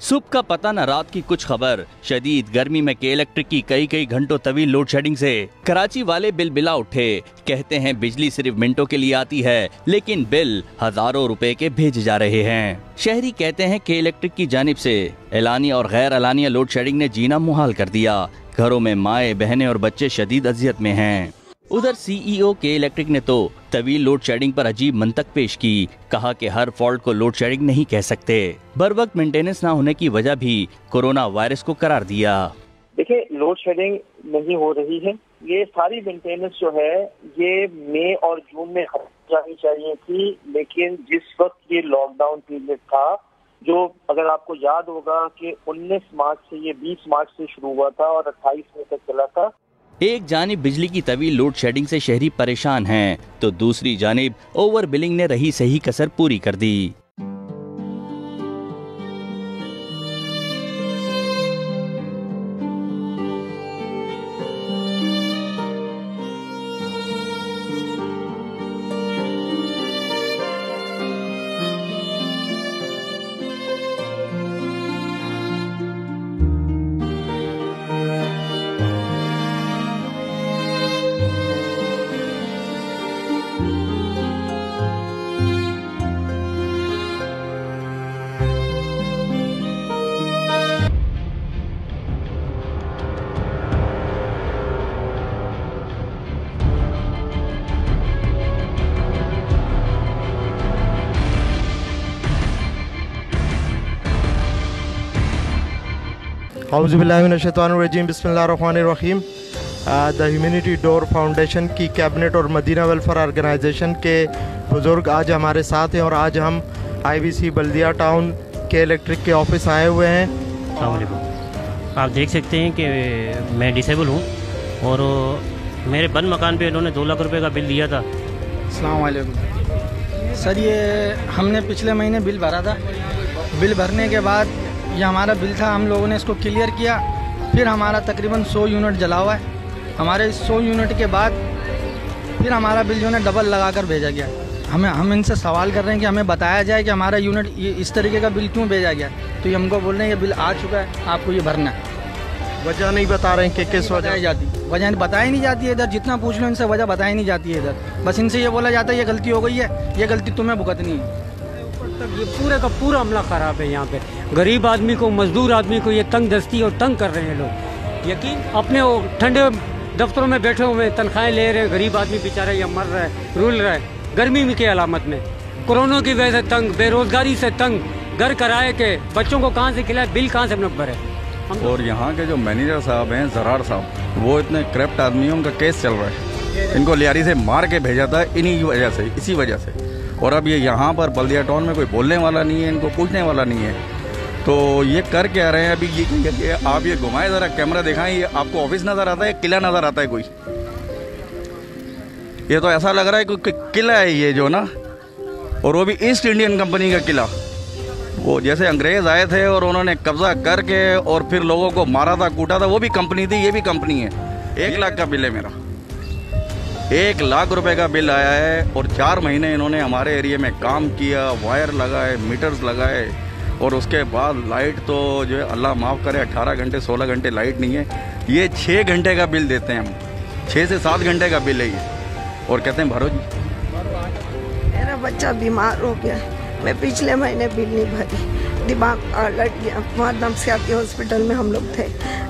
सुबह का पता न रात की कुछ खबर। शदीद गर्मी में के इलेक्ट्रिक की कई घंटों तवील लोड शेडिंग से कराची वाले बिल बिला उठे। कहते हैं बिजली सिर्फ मिनटों के लिए आती है, लेकिन बिल हजारों रुपए के भेजे जा रहे हैं। शहरी कहते हैं के इलेक्ट्रिक की जानिब से एलानिया और गैर एलानिया लोड शेडिंग ने जीना मुहाल कर दिया। घरों में माए बहनें और बच्चे शदीद अजियत में हैं। उधर सीईओ के इलेक्ट्रिक ने तो तवील लोड शेडिंग पर अजीब मंतक पेश की। कहा कि हर फॉल्ट को लोड शेडिंग नहीं कह सकते। बर वक्त मेंटेनेंस न होने की वजह भी कोरोना वायरस को करार दिया। देखिए, लोड शेडिंग नहीं हो रही है। ये सारी मेंटेनेंस जो है ये मई और जून में हो जानी चाहिए थी, लेकिन जिस वक्त ये लॉकडाउन पीरियड था, जो अगर आपको याद होगा कि 19 मार्च से ये 20 मार्च से शुरू हुआ था और 28 मई तक चला था। एक जानिब बिजली की तवील लोड शेडिंग से शहरी परेशान हैं, तो दूसरी जानिब ओवर बिलिंग ने रही सही कसर पूरी कर दी। औज़ुबिल्लाहिमिनश्शैतानिर्रजीम बिस्मिल्लाहिर्रहमानिर्रहीम। द ह्यूमैनिटी डोर फाउंडेशन की कैबिनेट और मदीना वेलफेयर ऑर्गेनाइजेशन के बुज़ुर्ग आज हमारे साथ हैं और आज हम आईवीसी बल्दिया टाउन के इलेक्ट्रिक के ऑफिस आए हुए हैं। अस्सलाम वालेकुम। आप देख सकते हैं कि मैं डिसेबल हूँ और मेरे बंद मकान पे इन्होंने 2 लाख रुपए का बिल दिया था। अस्सलाम वालेकुम सर, ये हमने पिछले महीने बिल भरा था। बिल भरने के बाद ये हमारा बिल था, हम लोगों ने इसको क्लियर किया। फिर हमारा तकरीबन 100 यूनिट जला हुआ है। हमारे 100 यूनिट के बाद फिर हमारा बिल जो है डबल लगा कर भेजा गया। हम इनसे सवाल कर रहे हैं कि हमें बताया जाए कि हमारा यूनिट ये इस तरीके का बिल क्यों भेजा गया। तो ये हमको बोल रहे हैं ये बिल आ चुका है, आपको ये भरना है। वजह नहीं बता रहे हैं कि किस वजह जाती, वजह बताई नहीं जाती है इधर। जितना पूछ लो इनसे वजह बताई नहीं जाती है इधर। बस इनसे ये बोला जाता है ये गलती हो गई है, ये गलती तुम्हें भुगतनी है। ये पूरे का पूरा अमला खराब है। यहाँ पे गरीब आदमी को, मजदूर आदमी को ये तंग दस्ती और तंग कर रहे हैं लोग। यकीन अपने वो ठंडे दफ्तरों में बैठे हुए तनख्वाहें ले रहे हैं, गरीब आदमी बेचारा ये मर रहा है, रुल रहा है गर्मी की अलामत में। कोरोना की वजह से तंग, बेरोजगारी से तंग, घर किराए के, बच्चों को कहाँ से खिलाए, बिल कहाँ से अपने भरे। और यहाँ के जो मैनेजर साहब हैं जरार साहब, वो इतने करप्ट आदमी हैं, उनका केस चल रहा है। इनको लियारी से मार के भेजा था इन्हीं वजह से, इसी वजह से। और अब ये यहाँ पर बल्दिया टाउन में कोई बोलने वाला नहीं है, इनको पूछने वाला नहीं है, तो ये कर क्या रहे हैं अभी। ये आप ये घुमाए जरा, कैमरा दिखाएं, ये आपको ऑफिस नजर आता है, किला नजर आता है कोई? ये तो ऐसा लग रहा है कोई किला है ये जो ना, और वो भी ईस्ट इंडियन कंपनी का किला। वो जैसे अंग्रेज आए थे और उन्होंने कब्जा करके और फिर लोगों को मारा था, कूटा था, वो भी कंपनी थी, ये भी कंपनी है। 1 लाख का बिल है मेरा, 1 लाख रुपए का बिल आया है। और 4 महीने इन्होंने हमारे एरिया में काम किया, वायर लगाए, मीटर्स लगाए, और उसके बाद लाइट तो जो है अल्लाह माफ़ करे 18 घंटे 16 घंटे लाइट नहीं है। ये 6 घंटे का बिल देते हैं हम, 6 से 7 घंटे का बिल है ये, और कहते हैं भरो जी। मेरा बच्चा बीमार हो गया, मैं पिछले महीने बिल नहीं भरी, दिमाग लट गया। वहाँ नफ्सियाती हॉस्पिटल में हम लोग थे।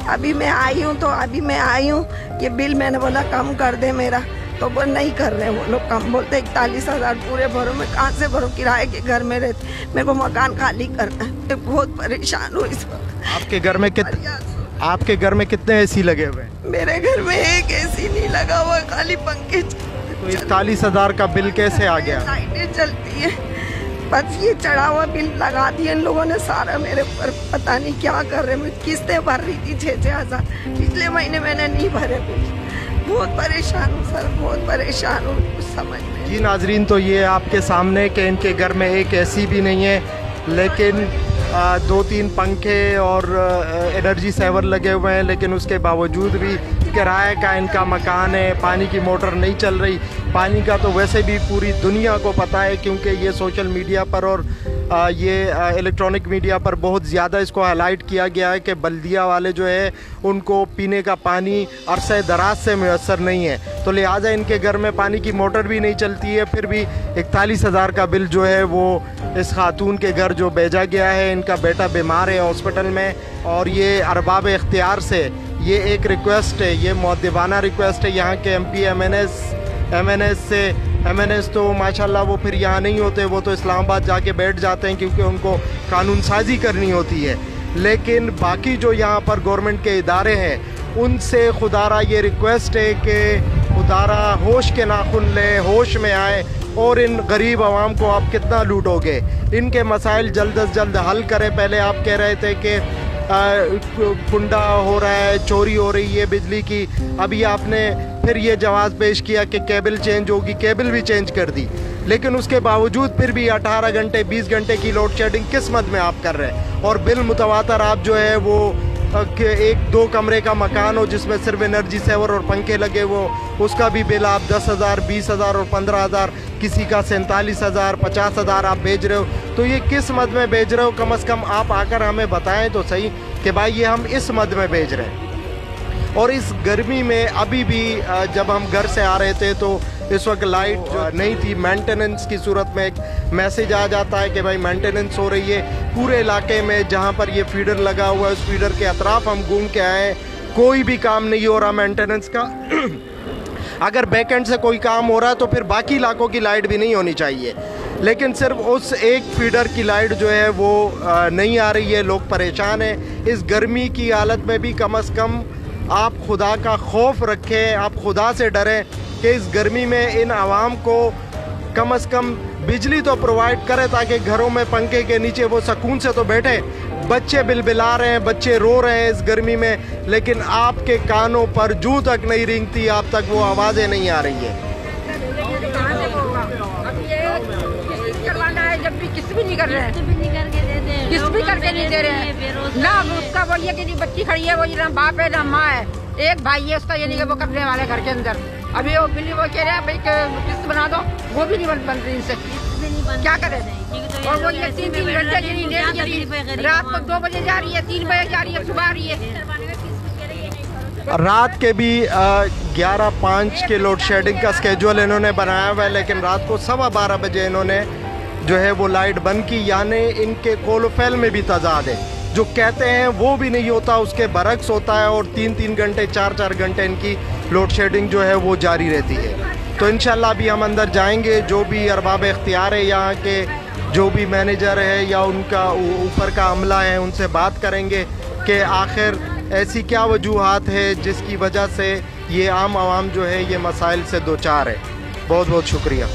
अभी मैं आई हूँ, ये बिल मैंने बोला कम कर दे मेरा, तो वो नहीं कर रहे वो लोग कम। बोलते 41,000 पूरे भरो। मैं कहाँ से भरूं, किराए के घर में रहती, मेरे को मकान खाली करना है। मैं बहुत परेशान हूँ इस वक्त। आपके घर में कितने एसी लगे हुए हैं? मेरे घर में एक एसी नहीं लगा हुआ, खाली पंखे। तो 41,000 का बिल कैसे आ गया? लाइटें चलती है, बस ये चढ़ा हुआ बिल लगा दिया इन लोगों ने सारा मेरे पर। पता नहीं क्या कर रहे। मैं किस्तें भर रही थी 6-6 हज़ार, पिछले महीने मैंने नहीं भरे बिल। बहुत परेशान हूँ सर, बहुत परेशान हूँ, कुछ समझ में। जी नाजरीन, तो ये आपके सामने कि इनके घर में एक एसी भी नहीं है, लेकिन 2-3 पंखे और एनर्जी सेवर लगे हुए हैं, लेकिन उसके बावजूद भी किराए का इनका मकान है। पानी की मोटर नहीं चल रही। पानी का तो वैसे भी पूरी दुनिया को पता है, क्योंकि ये सोशल मीडिया पर और ये इलेक्ट्रॉनिक मीडिया पर बहुत ज़्यादा इसको हाईलाइट किया गया है कि बल्दिया वाले जो है उनको पीने का पानी अरसे दराज से मैसर नहीं है, तो लिहाजा इनके घर में पानी की मोटर भी नहीं चलती है। फिर भी 41,000 का बिल जो है वो इस खातून के घर जो भेजा गया है। इनका बेटा बीमार है हॉस्पिटल में, और ये अरबाब इख्तियार से ये एक रिक्वेस्ट है, ये मुअद्दिबाना रिक्वेस्ट है यहाँ के MP MNS से। MNS तो माशाल्लाह वो फिर यहाँ नहीं होते, वो तो इस्लामाबाद जाके बैठ जाते हैं क्योंकि उनको कानून साजी करनी होती है। लेकिन बाकी जो यहाँ पर गवर्नमेंट के इदारे हैं उनसे खुदारा ये रिक्वेस्ट है कि खुदारा होश के नाखुन ले, होश में आए और इन गरीब आवाम को आप कितना लूटोगे। इनके मसाइल जल्द अज जल्द हल करें। पहले आप कह रहे थे कि कुंडा हो रहा है, चोरी हो रही है बिजली की, अभी आपने फिर ये जवाब पेश किया कि केबल चेंज होगी, केबल भी चेंज कर दी। लेकिन उसके बावजूद फिर भी 18 घंटे 20 घंटे की लोड शेडिंग किस मद में आप कर रहे हैं। और बिल मुतवातर आप जो है वो एक 2 कमरे का मकान हो जिसमें सिर्फ एनर्जी सेवर और पंखे लगे, वो उसका भी बिल आप 10,000 20,000 और 15,000, किसी का 47,000 50,000 आप भेज रहे हो। तो ये किस मद में भेज रहे हो? कम से कम आप आकर हमें बताएं तो सही कि भाई ये हम इस मद में भेज रहे हैं। और इस गर्मी में अभी भी जब हम घर से आ रहे थे तो इस वक्त लाइट जो नहीं थी, मेंटेनेंस की सूरत में एक मैसेज आ जाता है कि भाई मेंटेनेंस हो रही है पूरे इलाके में। जहां पर ये फीडर लगा हुआ है उस फीडर के अतराफ हम घूम के आए, कोई भी काम नहीं हो रहा मेंटेनेंस का। अगर बैकएंड से कोई काम हो रहा है तो फिर बाकी इलाकों की लाइट भी नहीं होनी चाहिए, लेकिन सिर्फ उस एक फीडर की लाइट जो है वो नहीं आ रही है। लोग परेशान हैं इस गर्मी की हालत में भी। कम से कम आप खुदा का खौफ रखें, आप खुदा से डरें कि इस गर्मी में इन आवाम को कम से कम बिजली तो प्रोवाइड करें ताकि घरों में पंखे के नीचे वो सुकून से तो बैठे। बच्चे बिलबिला रहे हैं, बच्चे रो रहे हैं इस गर्मी में, लेकिन आपके कानों पर जूं तक नहीं रेंगती, आप तक वो आवाज़ें नहीं आ रही है। जब भी किस्त भी नहीं कर रहे हैं, किस्त भी करके नहीं दे रहे हैं ना। उसका बोलिए कि बच्ची खड़ी है, वो ना बाप है ना माँ है, एक भाई है उसका, ये नहीं कि वो कपड़े वाले घर के अंदर। अभी वो बिल्ली वो कह रहे हैं भाई किस्त बना दो, वो भी नहीं बन रही इनसे, क्या करें। और वो ये 3 घंटे रात को 2 बजे जा रही है, 3 बजे जा रही है, सुबह आ रही है। रात के भी 11:05 के लोड शेडिंग का स्केड्यूल इन्होंने बनाया हुआ है, लेकिन रात को 12:15 बजे इन्होंने जो है वो लाइट बंद की। यानी इनके कोलोफेल में भी तजाद है, जो कहते हैं वो भी नहीं होता, उसके बरक्स होता है। और 3-3 घंटे 4-4 घंटे इनकी लोड शेडिंग जो है वो जारी रहती है। तो इंशाल्लाह अभी हम अंदर जाएंगे, जो भी अरबाब इख्तियार है यहाँ के, जो भी मैनेजर है या उनका ऊपर का अमला है, उनसे बात करेंगे कि आखिर ऐसी क्या वजूहात है जिसकी वजह से ये आम आवाम जो है ये मसाइल से दो चार है। बहुत बहुत शुक्रिया।